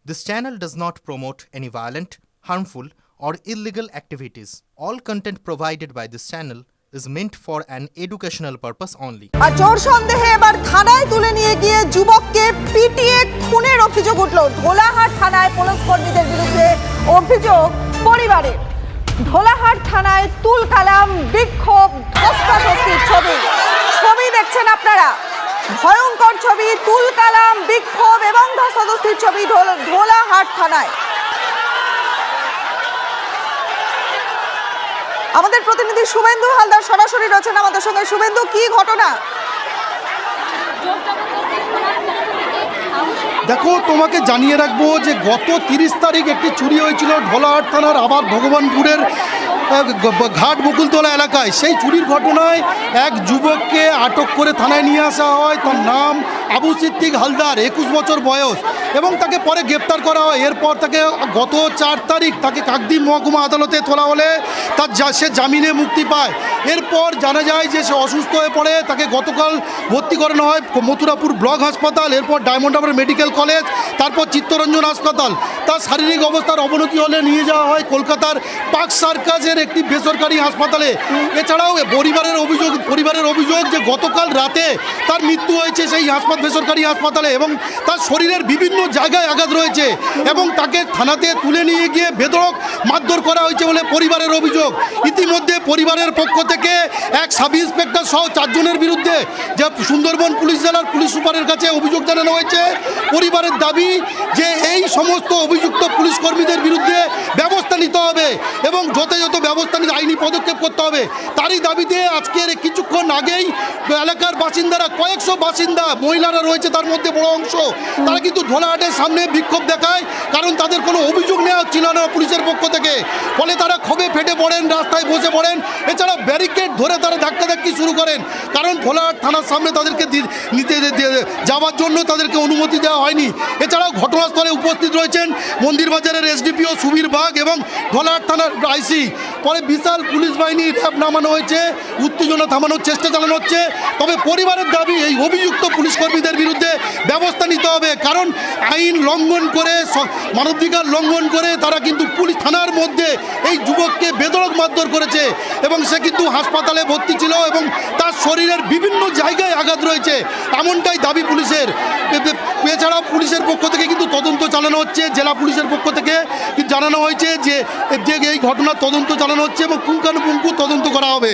This channel does not promote any violent, harmful, or illegal activities. All content provided by this channel is meant for an educational purpose only. আর চোর সন্দেহে এবার থানায় তুলে নিয়ে গিয়ে যুবককে পিটিয়ে খুনের অভিযোগ উঠল। ঢোলাহাট থানায় পুলিশ কর্মীদের বিরুদ্ধে অভিযোগ পরিবারের। ঢোলাহাট থানায় তুল কালাম, বিক্ষোভ, ধস্তাধস্তির ছবি দেখছেন আপনারা। ভয়ঙ্কর ছবি, তুল কালাম, বিক্ষোভ এবং ধস্তাধস্তির ছবি ঢোলাহাট থানায়। আমাদের প্রতিনিধি শুভেন্দু হালদার সরাসরি রয়েছেন আমাদের সঙ্গে। শুভেন্দু, কি ঘটনা? দেখো, তোমাকে জানিয়ে রাখবো যে গত 30 তারিখ একটি চুরি হয়েছিল ঢোলাহাট থানার আবার ভগবানপুরের ঘাট বকুলতলা এলাকায়। সেই চুরির ঘটনায় এক যুবককে আটক করে থানায় নিয়ে আসা হয়। তার নাম আবু সিদ্দিক হালদার, 21 বছর বয়স, এবং তাকে পরে গ্রেপ্তার করা হয়। এরপর তাকে গত 4 তারিখ তাকে কাকদ্বীপ মহকুমা আদালতে তোলা হলে সে জামিনে মুক্তি পায়। এরপর জানা যায় যে সে অসুস্থ হয়ে পড়ে। তাকে গতকাল ভর্তি করানো হয় মথুরাপুর ব্লক হাসপাতাল, এরপর ডায়মন্ড হারবার মেডিকেল কলেজ, তারপর চিত্তরঞ্জন হাসপাতাল। তার শারীরিক অবস্থার অবনতি হলে নিয়ে যাওয়া হয় কলকাতার পার্ক সার্কাসের একটি বেসরকারি হাসপাতালে। এছাড়াও পরিবারের অভিযোগ যে গতকাল রাতে তার মৃত্যু হয়েছে সেই বেসরকারি হাসপাতালে, এবং তার শরীরের বিভিন্ন জায়গায় আঘাত রয়েছে, এবং তাকে থানাতে তুলে নিয়ে গিয়ে বেধড়ক মারধর করা হয়েছে বলে পরিবারের অভিযোগ। ইতিমধ্যে পরিবারের পক্ষ থেকে এক সাব ইন্সপেক্টর সহ 4 জনের বিরুদ্ধে যে সুন্দরবন পুলিশ জেলার পুলিশ সুপারের কাছে অভিযোগ জানানো হয়েছে। পরিবারের দাবি যে এই সমস্ত অভিযুক্ত পুলিশ কর্মীদের বিরুদ্ধে ব্যবস্থা নিতে হবে এবং যথাযথ ব্যবস্থা নিতে আইনি পদক্ষেপ করতে হবে। তারই দাবিতে আজকের কিছুক্ষণ আগেই এলাকার বাসিন্দারা, কয়েকশো বাসিন্দা, মহিলারা রয়েছে তার মধ্যে বড় অংশ, তারা কিন্তু ঢোলাহাটের সামনে বিক্ষোভ দেখায়, কারণ তাদের কোনো অভিযোগ নেওয়া হচ্ছিল না পুলিশের পক্ষ থেকে। ফলে তারা ক্ষোভে ফেটে পড়েন, রাস্তায় বসে পড়েন। এছাড়া ব্যারিকেড ধরে তারা ধাক্কাধাক্কি শুরু করেন, কারণ ঢোলাহাট থানার সামনে তাদেরকে নিতে যাওয়ার জন্য তাদেরকে অনুমতি দেওয়া হয়নি। এছাড়াও ঘটনাস্থলে উপস্থিত রয়েছেন মন্দিরবাজারের এসডিপিও সুবীর বাগ এবং ঢোলাহাট থানার আইসি। পরে বিশাল পুলিশ বাহিনী র্যাব নামানো হয়েছে, উত্তেজনা থামানোর চেষ্টা চালানো হচ্ছে। তবে পরিবারের দাবি এই অভিযুক্ত পুলিশ কর্মীদের বিরুদ্ধে ব্যবস্থা নিতে হবে, কারণ আইন লঙ্ঘন করে, মানবাধিকার লঙ্ঘন করে তারা কিন্তু পুলিশ থানার মধ্যে এই যুবককে বেধড়ক মারধর করেছে, এবং সে কিন্তু হাসপাতালে ভর্তি ছিল এবং তার শরীরের বিভিন্ন জায়গায় আঘাত রয়েছে, এমনটাই দাবি পুলিশের। এছাড়াও পুলিশের পক্ষ থেকে কিন্তু তদন্ত চালানো হচ্ছে। জেলা পুলিশের পক্ষ থেকে জানানো হয়েছে যে এই ঘটনার তদন্ত চালানো হচ্ছে এবং পুঙ্খানুপুঙ্খ তদন্ত করা হবে।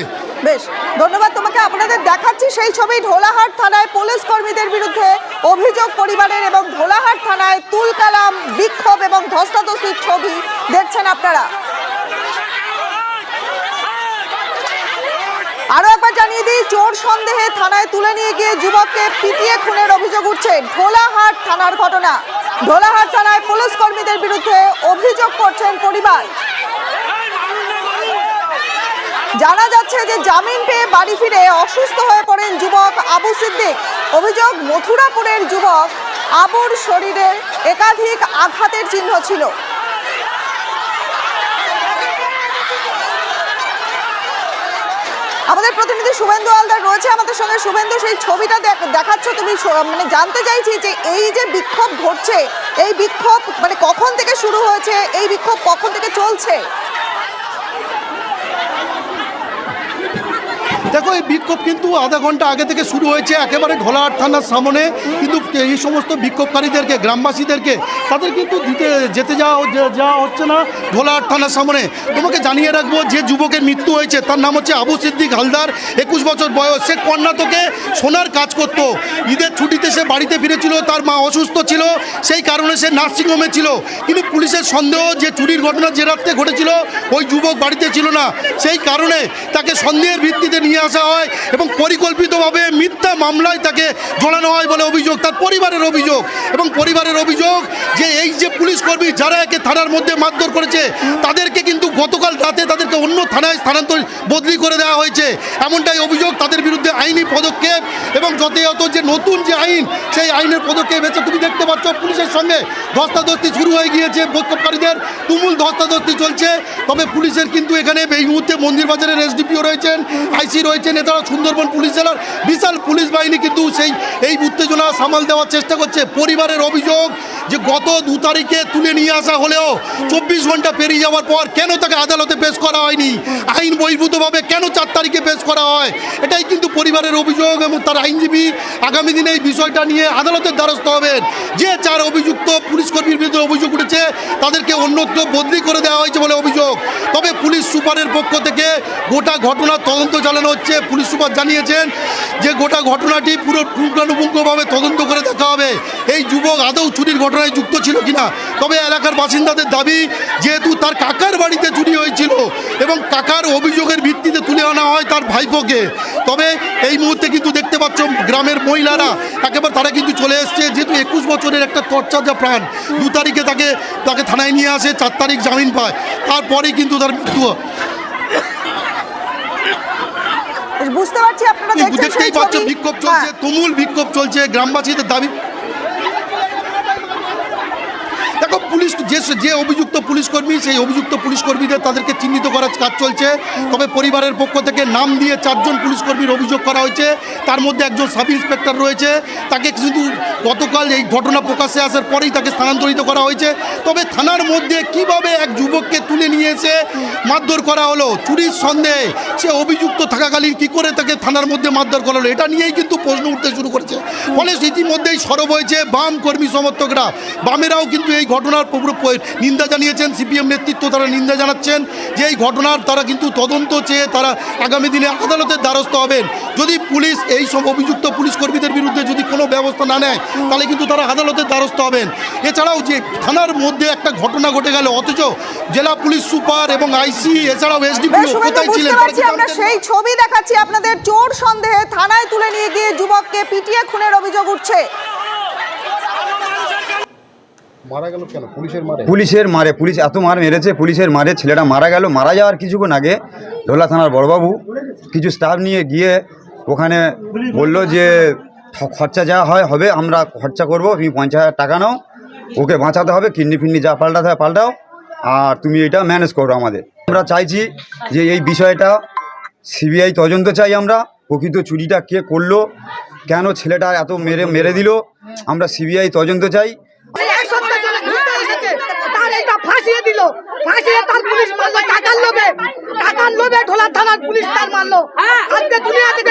বেশ, ধন্যবাদ তোমাকে। আপনাদের দেখাচ্ছি সেই ছবি। ঢোলাহাট থানায় পুলিশ কর্মীদের বিরুদ্ধে অভিযোগ পরিবারের, এবং ঢোলাহাট থানায় তুল কালাম, বিক্ষোভ এবং ধস্তাধস্তির ছবি দেখছেন আপনারা। আরো একবার জানিয়ে দিই, চোর সন্দেহে থানায় তুলে নিয়ে গিয়ে যুবককে পিটিয়ে খুনের অভিযোগ উঠছে। ঢোলাহাট থানার ঘটনা। ঢোলাহাট থানায় পুলিশ কর্মীদের বিরুদ্ধে অভিযোগ করছেন পরিবার। জানা যাচ্ছে যে জামিন পেয়ে বাড়ি ফিরে অসুস্থ হয়ে পড়েন যুবক আবু সিদ্দিক। অভিযোগ, মথুরাপুরের যুবক আবুর শরীরে একাধিক আঘাতের চিহ্ন ছিল। আমাদের প্রতিনিধি শুভেন্দু হালদার রয়েছে আমাদের সঙ্গে। শুভেন্দু, সেই ছবিটা দেখাচ্ছ তুমি, মানে জানতে চাইছি যে এই যে বিক্ষোভ ঘটছে, এই বিক্ষোভ মানে কখন থেকে শুরু হয়েছে, এই বিক্ষোভ কখন থেকে চলছে? দেখো, এই বিক্ষোভ কিন্তু আধা ঘন্টা আগে থেকে শুরু হয়েছে একেবারে ঢোলাহাট থানার সামনে। কিন্তু এই সমস্ত বিক্ষোভকারীদেরকে, গ্রামবাসীদেরকে তাদের কিন্তু যেতে যাওয়া হচ্ছে না ঢোলাহাট থানার সামনে। তোমাকে জানিয়ে রাখবো যে যুবকের মৃত্যু হয়েছে তার নাম হচ্ছে আবু সিদ্দিক হালদার, 21 বছর বয়স। সে কর্ণাটকে সোনার কাজ করত। ঈদের ছুটিতে সে বাড়িতে ফিরেছিল, তার মা অসুস্থ ছিল, সেই কারণে সে নার্সিংহোমে ছিল। কিন্তু পুলিশের সন্দেহ যে চুরির ঘটনা যে রাত্রে ঘটেছিল ওই যুবক বাড়িতে ছিল না, সেই কারণে তাকে সন্দেহের ভিত্তিতে নিয়ে আসা হয় এবং পরিকল্পিতভাবে মিথ্যা মামলায় তাকে জড়ানো হয় বলে অভিযোগ, তার পরিবারের অভিযোগ। এবং পরিবারের অভিযোগ যে এই যে পুলিশ কর্মী যারা একে থানার মধ্যে মারধর করেছে তাদেরকে কিন্তু গতকাল রাতে তাদেরকে অন্য থানায় স্থানান্তর বদলি করে দেওয়া হয়েছে, এমনটাই অভিযোগ। তাদের বিরুদ্ধে আইনি পদক্ষেপ এবং যথাযথ যে নতুন যে আইন, সেই আইনের পদক্ষেপ হয়েছে। তুমি দেখতে পাচ্ছ পুলিশের সঙ্গে ধস্তাধস্তি শুরু হয়ে গিয়েছে, বিক্ষোভকারীদের তুমুল ধস্তাধস্তি চলছে। তবে পুলিশের কিন্তু এখানে এই মুহূর্তে মন্দিরবাজারের এসডিপিও রয়েছেন, আইসি রয়েছেন, এছাড়া সুন্দরবন পুলিশ জেলার বিশাল পুলিশ বাহিনী কিন্তু এই উত্তেজনা সামাল দেওয়ার চেষ্টা করছে। পরিবারের অভিযোগ যে গত 2 তারিখে তুলে নিয়ে আসা হলেও 24 ঘন্টা পেরিয়ে যাওয়ার পর কেন তাকে আদালতে পেশ করা হয়নি, আইন বহির্ভূতভাবে কেন 4 তারিখে পেশ করা হয়, এটাই কিন্তু পরিবারের অভিযোগ। এবং তার আইনজীবী আগামী দিনে এই বিষয়টা নিয়ে আদালতের দ্বারস্থ হবেন। যে 4 অভিযুক্ত পুলিশ কর্মীর বিরুদ্ধে অভিযোগ উঠেছে তাদেরকে অন্যত্র বদলি করে দেওয়া হয়েছে বলে অভিযোগ। তবে পুলিশ সুপারের পক্ষ থেকে গোটা ঘটনার তদন্ত চালানো হচ্ছে। পুলিশ সুপার জানিয়েছেন যে গোটা ঘটনাটি পুরো পুঙ্খানুপুঙ্খভাবে তদন্ত করে দেখা হবে এই যুবক আদৌ চুরির ঘটনায় যুক্ত ছিল কিনা। তবে এলাকার বাসিন্দাদের দাবি, যেহেতু তার কাকার বাড়িতে চুরি হয়েছিল এবং কাকার অভিযোগের ভিত্তিতে তুলে আনা হয় তার ভাইপোকে, তবে এই মুহূর্তে কিন্তু দেখতে পাচ্ছ গ্রামের মহিলারা একেবারে তারা কিন্তু চলে এসছে। যেহেতু 21 বছরের একটা তরচাজা প্রাণ, 2 তারিখে তাকে থানায় নিয়ে আসে, 4 তারিখ জামিন পায়, তারপরেই কিন্তু তার মৃত্যু হয়। বুঝতে পারছি আপনারা দেখতেই পাচ্ছ বিক্ষোভ চলছে, তুমুল বিক্ষোভ চলছে গ্রামবাসীদের দাবি। দেখো পুলিশ যে অভিযুক্ত পুলিশ কর্মী, সেই অভিযুক্ত পুলিশ কর্মীদের তাদেরকে চিহ্নিত করার কাজ চলছে। তবে পরিবারের পক্ষ থেকে নাম দিয়ে 4 জন পুলিশ কর্মীর অভিযোগ করা হয়েছে। তার মধ্যে একজন সাব ইন্সপেক্টর রয়েছে, তাকে কিন্তু গতকাল এই ঘটনা প্রকাশ্যে আসার পরেই তাকে স্থানান্তরিত করা হয়েছে। তবে থানার মধ্যে কিভাবে এক যুবককে তুলে নিয়ে এসে মারধর করা হলো চুরির সন্দেহে, সে অভিযুক্ত থাকাকালীন কী করে তাকে থানার মধ্যে মারধর করা হলো, এটা নিয়েই কিন্তু প্রশ্ন উঠতে শুরু করেছে। ফলে ইতিমধ্যেই সরব হয়েছে বাম কর্মী সমর্থকরা। বামেরাও কিন্তু এই ঘটনার পুরো নিন্দা জানিয়েছেন। সিপিএম নেতৃত্ব তারা নিন্দা জানাচ্ছেন যে এই ঘটনার তারা কিন্তু তদন্ত চেয়ে তারা আগামী দিনে আদালতের দ্বারস্থ হবেন। যদি পুলিশ এই সব অভিযুক্ত পুলিশ কর্মীদের বিরুদ্ধে যদি কোনো ব্যবস্থা না নেয় তাহলে কিন্তু তারা আদালতের দ্বারস্থ হবেন। এছাড়াও যে থানার মধ্যে একটা ঘটনা ঘটে গেল, অথচ জেলা পুলিশ সুপার এবং আইসি এছাড়াও এসডিপিও কোথায় ছিলেন? আমরা সেই ছবি দেখাচ্ছি আপনাদের। চোর সন্দেহে থানায় তুলে নিয়ে গিয়ে যুবককে পিটিয়ে খুনের অভিযোগ উঠছে। মারা গেল কেন? পুলিশের মারে, পুলিশ এত মার মেরেছে, পুলিশের মারে ছেলেটা মারা গেল। মারা যাওয়ার কিছুক্ষণ আগে ঢোলা থানার বড়বাবু কিছু স্টাফ নিয়ে গিয়ে ওখানে বললো যে খরচা যা হবে, আমরা খরচা করব, তুমি 50,000 টাকা নাও, ওকে বাঁচাতে হবে, কিডনি ফিডনি যা পাল্টাতে হয় পাল্টাও, আর তুমি এটা ম্যানেজ করো আমাদের। আমরা চাইছি যে এই বিষয়টা সিবিআই তদন্ত চাই। আমরা প্রকৃত চুরিটা কে করলো, কেন ছেলেটা এত মেরে দিল, আমরা সিবিআই তদন্ত চাই। ফাঁসিয়ে দিল, ফাঁসিয়ে তার পুলিশ মারলো টাকার লোভে ঢোলা থানার পুলিশ তার মারলো। আজকে দুনিয়া থেকে